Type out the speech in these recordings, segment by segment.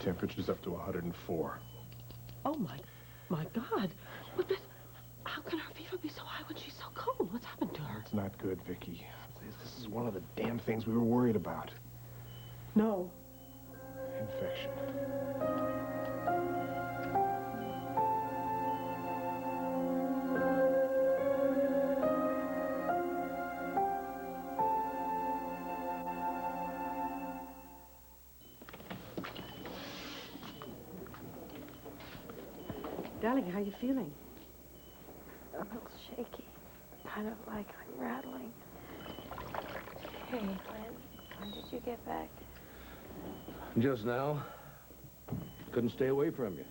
Temperature's up to 104. Oh, my God. How can her fever be so high when she's so cold? What's happened to her? It's not good, Vicky. This is one of the damn things we were worried about. No. Infection. Darling, how are you feeling? A little shaky. Kind of like I'm rattling. Hey, when did you get back? Just now. Couldn't stay away from you.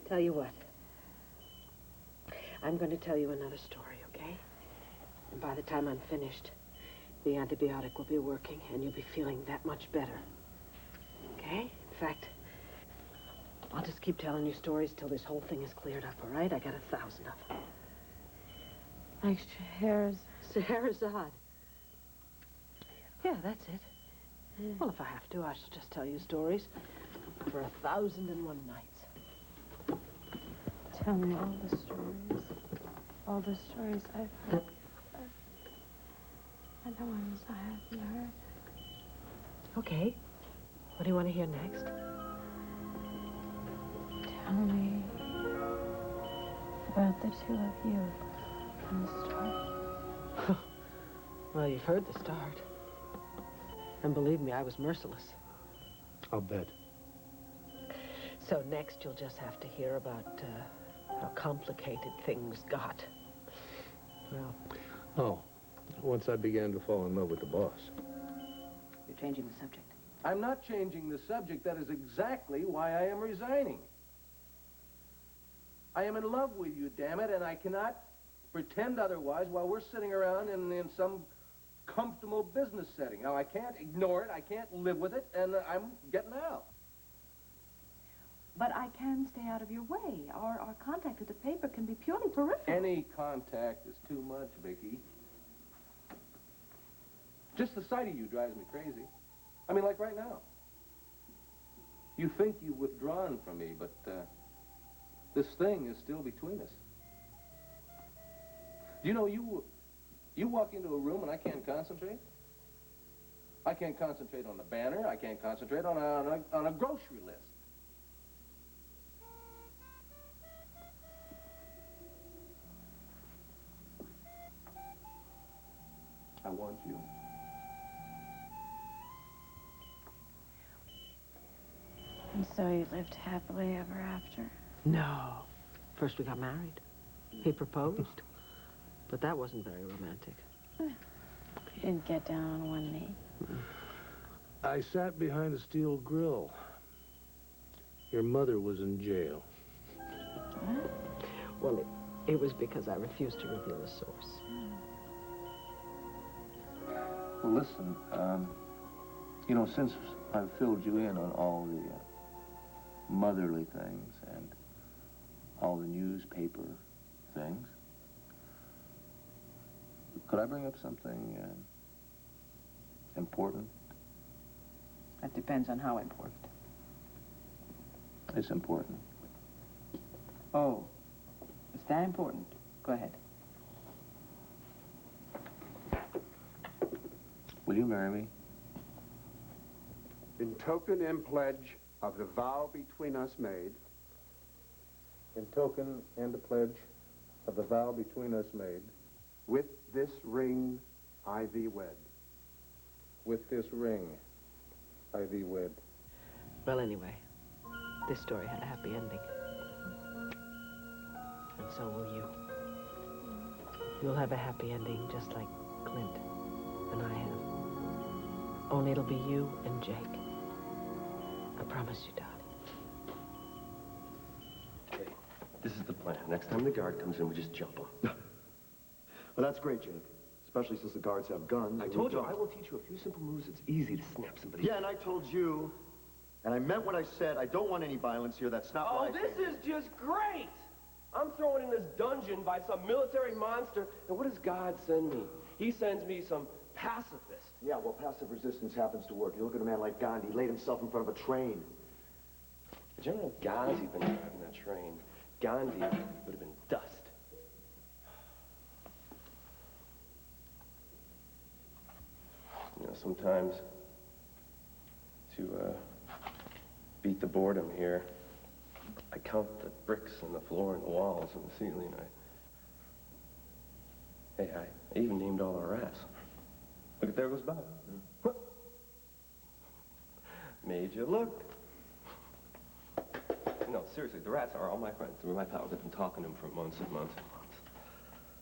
Tell you what. I'm going to tell you another story, okay? And by the time I'm finished, the antibiotic will be working and you'll be feeling that much better. Okay? In fact, I'll just keep telling you stories till this whole thing is cleared up, all right? I got 1,000 of them. Like Scheherazade. Yeah, that's it. Well, if I have to, I shall just tell you stories for 1,001 nights. Tell me all the stories. All the stories I've heard. And the ones I haven't heard. Okay. What do you want to hear next? Tell me about the two of you from the start. Well, you've heard the start. And believe me, I was merciless. I'll bet. So next, you'll just have to hear about how complicated things got. Well, Oh, once I began to fall in love with the boss. you're changing the subject. I'm not changing the subject. That is exactly why I am resigning. I am in love with you, damn it, and I cannot pretend otherwise while we're sitting around in some comfortable business setting. Now, I can't ignore it, I can't live with it, and I'm getting out. But I can stay out of your way. Our contact with the paper can be purely peripheral. Any contact is too much, Vicky. Just the sight of you drives me crazy. I mean, like right now. You think you've withdrawn from me, but this thing is still between us. Do you know, you walk into a room and I can't concentrate? I can't concentrate on the banner. I can't concentrate on a grocery list. I want you. And so you lived happily ever after? No. First we got married. He proposed. But that wasn't very romantic. You didn't get down on one knee. I sat behind a steel grill. Your mother was in jail. What? Well, it was because I refused to reveal the source. Well, listen, you know, since I've filled you in on all the motherly things and all the newspaper things, could I bring up something important? That depends on how important. It's important. Oh, it's that important? Go ahead. Will you marry me? In token and pledge of the vow between us made. In token and a pledge of the vow between us made. With this ring I thee wed. With this ring, I thee wed. Well, anyway, this story had a happy ending. And so will you. You'll have a happy ending just like Clint and I have. Only it'll be you and Jake. I promise you, darling. Okay, this is the plan. Next time the guard comes in, we just jump him. Well, that's great, Jake. Especially since the guards have guns. I told you, I will teach you a few simple moves. It's easy to snap somebody. Yeah, and I told you, and I meant what I said. I don't want any violence here. That's not what I this is just great! I'm thrown in this dungeon by some military monster, and what does God send me? He sends me some pacifist. Yeah, well, passive resistance happens to work. You look at a man like Gandhi, he laid himself in front of a train. If General Ghazi had been driving that train, Gandhi would have been dust. You know, sometimes to beat the boredom here, I count the bricks on the floor and the walls and the ceiling. I even named all our rats. Look, there goes Bob. Made you look. No, seriously, the rats are all my friends. They're my pals. I've been talking to them for months and months and months.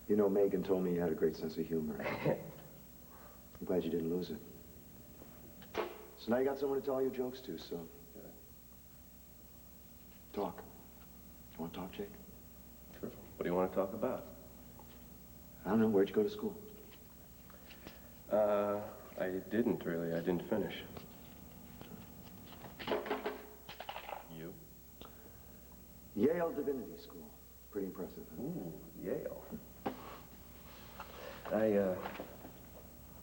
You know, Megan told me you had a great sense of humor. I'm glad you didn't lose it. So now you got someone to tell your jokes to, so... Talk. You want to talk, Jake? Sure. What do you want to talk about? I don't know. Where'd you go to school? I didn't really. I didn't finish. You? Yale Divinity School. Pretty impressive, huh? Ooh, Yale.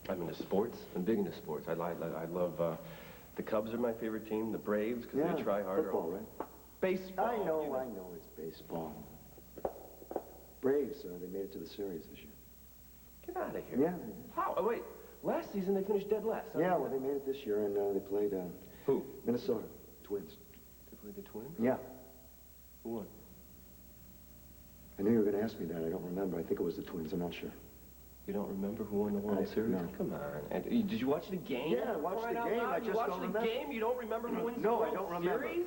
I'm into sports. I'm big into sports. I love, the Cubs are my favorite team, the Braves, because they try harder. Football, right? Baseball. I know it's baseball. Braves, they made it to the series this year. Get out of here. Yeah. How? Oh, wait. Last season they finished dead last. Yeah, well, they made it this year, and they played, Who? Minnesota Twins. They played the Twins? Yeah. Who won? I knew you were going to ask me that. I don't remember. I think it was the Twins. I'm not sure. You don't remember who won the World Series? No. Come on. And, did you watch the game? Yeah, I watched the game. I just don't remember. You watched the game? You don't remember who wins the No, World I don't remember. Series?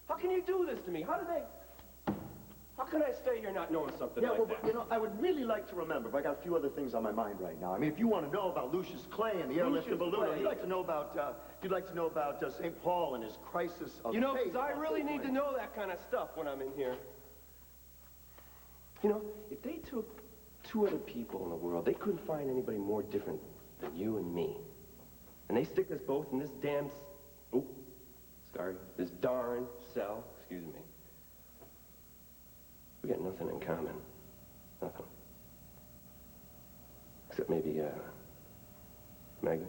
How can you do this to me? How can I stay here not knowing something like that? But, you know, I would really like to remember, but I got a few other things on my mind right now. I mean, if you want to know about Lucius Clay and the airlifted balloon, if you'd like to know about, St. Paul and his crisis of You know, faith. because I really need to know that kind of stuff when I'm in here. You know, if they took two other people in the world, they couldn't find anybody more different than you and me. And they stick us both in this this darn cell, excuse me. We got nothing in common. Nothing. Except maybe, Megan.